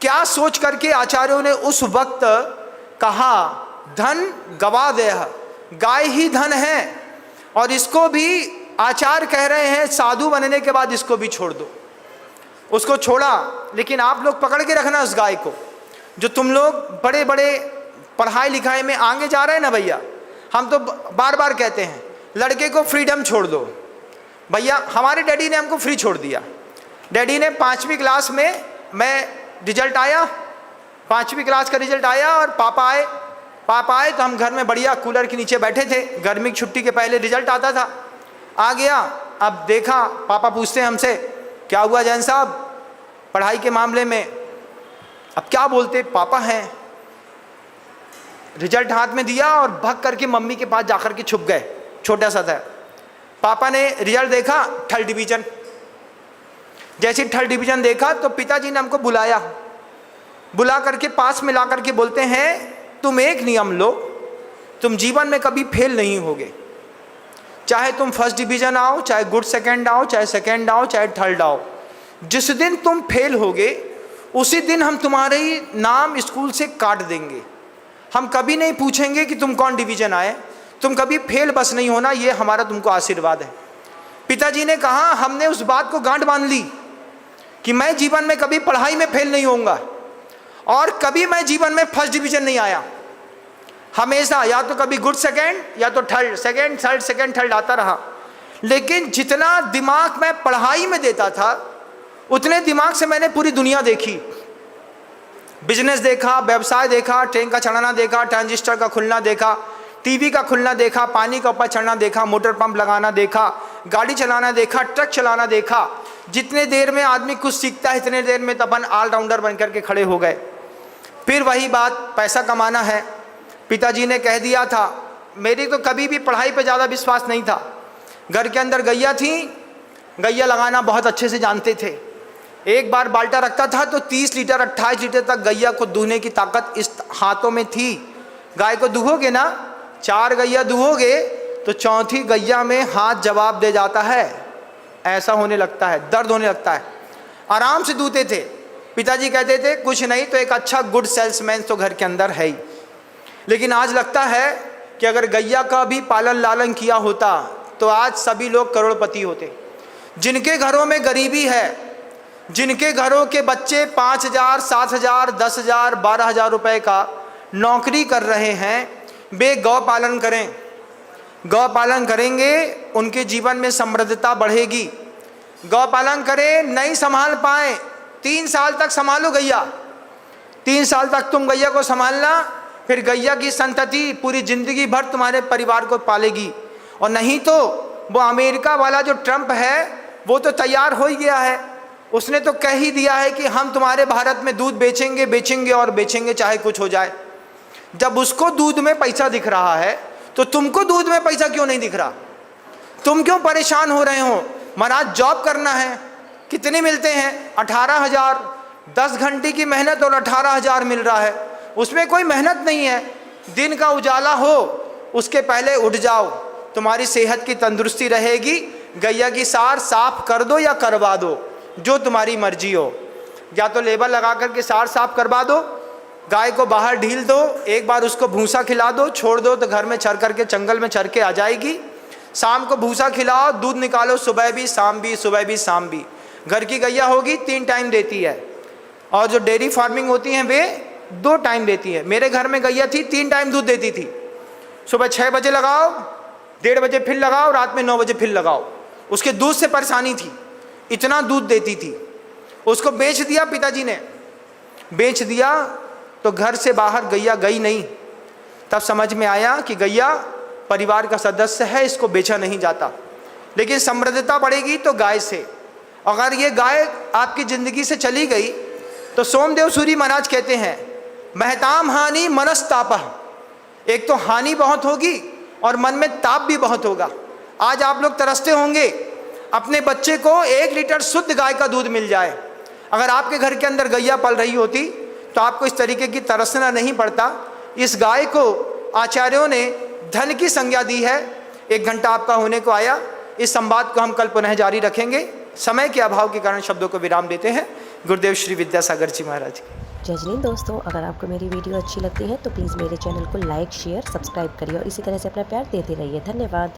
क्या सोच करके आचार्यों ने उस वक्त कहा धन गवा दे, गाय ही धन है। और इसको भी आचार्य कह रहे हैं साधु बनने के बाद इसको भी छोड़ दो। उसको छोड़ा, लेकिन आप लोग पकड़ के रखना उस गाय को। जो तुम लोग बड़े बड़े पढ़ाई लिखाई में आगे जा रहे हैं ना भैया, हम तो बार बार कहते हैं लड़के को फ्रीडम छोड़ दो। भैया हमारे डैडी ने हमको फ्री छोड़ दिया। डैडी ने 5वीं क्लास में मैं रिजल्ट आया, 5वीं क्लास का रिजल्ट आया और पापा आए तो हम घर में बढ़िया कूलर के नीचे बैठे थे। गर्मी की छुट्टी के पहले रिजल्ट आता था, आ गया। अब देखा पापा पूछते हैं हमसे क्या हुआ जैन साहब पढ़ाई के मामले में। अब क्या बोलते, पापा हैं। रिजल्ट हाथ में दिया और भग करके मम्मी के पास जाकर के छुप गए। छोटा सा था। पापा ने रिजल्ट देखा 3rd डिवीजन। जैसे 3rd डिवीजन देखा तो पिताजी ने हमको बुलाया, बुला करके पास में ला करके बोलते हैं तुम एक नियम लो, तुम जीवन में कभी फेल नहीं होगे। चाहे तुम 1st डिवीजन आओ, चाहे गुड 2nd आओ, चाहे 2nd आओ, चाहे 3rd आओ, जिस दिन तुम फेल होगे उसी दिन हम तुम्हारे ही नाम स्कूल से काट देंगे। हम कभी नहीं पूछेंगे कि तुम कौन डिवीजन आए, तुम कभी फेल बस नहीं होना, ये हमारा तुमको आशीर्वाद है। पिताजी ने कहा हमने उस बात को गांठ बांध ली कि मैं जीवन में कभी पढ़ाई में फेल नहीं होऊंगा और कभी मैं जीवन में 1st डिवीजन नहीं आया। हमेशा या तो कभी गुड 2nd या तो 3rd, 2nd 3rd, 2nd 3rd आता रहा। लेकिन जितना दिमाग मैं पढ़ाई में देता था उतने दिमाग से मैंने पूरी दुनिया देखी। बिजनेस देखा, व्यवसाय देखा, ट्रेन का चढ़ाना देखा, ट्रांजिस्टर का खुलना देखा, टीवी का खुलना देखा, पानी का ऊपर चढ़ना देखा, मोटर पंप लगाना देखा, गाड़ी चलाना देखा, ट्रक चलाना देखा। जितने देर में आदमी कुछ सीखता है इतने देर में तो अपन ऑलराउंडर बन करके खड़े हो गए। फिर वही बात, पैसा कमाना है। पिताजी ने कह दिया था, मेरी तो कभी भी पढ़ाई पे ज़्यादा विश्वास नहीं था। घर के अंदर गैया थी, गैया लगाना बहुत अच्छे से जानते थे। एक बार बाल्टा रखता था तो 30 लीटर 28 लीटर तक गैया को दूहने की ताकत इस हाथों में थी। गाय को दूहोगे ना, 4 गैया दूहोगे तो 4थी गैया में हाथ जवाब दे जाता है, ऐसा होने लगता है, दर्द होने लगता है। आराम से दूहते थे। पिताजी कहते थे कुछ नहीं तो एक अच्छा गुड सेल्समैन तो घर के अंदर है ही। लेकिन आज लगता है कि अगर गैया का भी पालन लालन किया होता तो आज सभी लोग करोड़पति होते। जिनके घरों में गरीबी है, जिनके घरों के बच्चे 5,000, 7,000, 10,000, 12,000 रुपए का नौकरी कर रहे हैं, वे गौ पालन करें। गौ पालन करेंगे उनके जीवन में समृद्धता बढ़ेगी। गौ पालन करें, नहीं संभाल पाए 3 साल तक संभालो गैया, 3 साल तक तुम गैया को संभालना, फिर गैया की संतति पूरी जिंदगी भर तुम्हारे परिवार को पालेगी। और नहीं तो वो अमेरिका वाला जो ट्रंप है वो तो तैयार हो ही गया है। उसने तो कह ही दिया है कि हम तुम्हारे भारत में दूध बेचेंगे बेचेंगे और बेचेंगे चाहे कुछ हो जाए। जब उसको दूध में पैसा दिख रहा है तो तुमको दूध में पैसा क्यों नहीं दिख रहा? तुम क्यों परेशान हो रहे हो? महाराज जॉब करना है, कितने मिलते हैं? 18,000, 10 घंटे की मेहनत और 18,000 मिल रहा है। उसमें कोई मेहनत नहीं है। दिन का उजाला हो उसके पहले उठ जाओ, तुम्हारी सेहत की तंदुरुस्ती रहेगी। गैया की सार साफ कर दो या करवा दो, जो तुम्हारी मर्जी हो। या तो लेबर लगा करके सार साफ करवा दो, गाय को बाहर ढील दो, एक बार उसको भूसा खिला दो, छोड़ दो तो घर में चर करके जंगल में चर के आ जाएगी। शाम को भूसा खिलाओ, दूध निकालो, सुबह भी शाम भी, सुबह भी शाम भी। घर की गैया होगी 3 टाइम देती है, और जो डेयरी फार्मिंग होती हैं वे 2 टाइम देती है। मेरे घर में गैया थी 3 टाइम दूध देती थी। सुबह 6 बजे लगाओ, 1:30 बजे फिर लगाओ, रात में 9 बजे फिर लगाओ। उसके दूध से परेशानी थी, इतना दूध देती थी। उसको बेच दिया पिताजी ने, बेच दिया तो घर से बाहर गैया गई नहीं। तब समझ में आया कि गैया परिवार का सदस्य है, इसको बेचा नहीं जाता। लेकिन समृद्धता बढ़ेगी तो गाय से। अगर ये गाय आपकी ज़िंदगी से चली गई तो सोमदेव सूरी महाराज कहते हैं महताम हानि मनस्तापः। एक तो हानि बहुत होगी और मन में ताप भी बहुत होगा। आज आप लोग तरसते होंगे अपने बच्चे को 1 लीटर शुद्ध गाय का दूध मिल जाए। अगर आपके घर के अंदर गैया पल रही होती तो आपको इस तरीके की तरसना नहीं पड़ता। इस गाय को आचार्यों ने धन की संज्ञा दी है। 1 घंटा आपका होने को आया। इस संवाद को हम कल पुनः जारी रखेंगे। समय के अभाव के कारण शब्दों को विराम देते हैं। गुरुदेव श्री विद्यासागर जी महाराज। जय हिंद दोस्तों, अगर आपको मेरी वीडियो अच्छी लगती है तो प्लीज़ मेरे चैनल को लाइक, शेयर, सब्सक्राइब करिए और इसी तरह से अपना प्यार देते रहिए। धन्यवाद।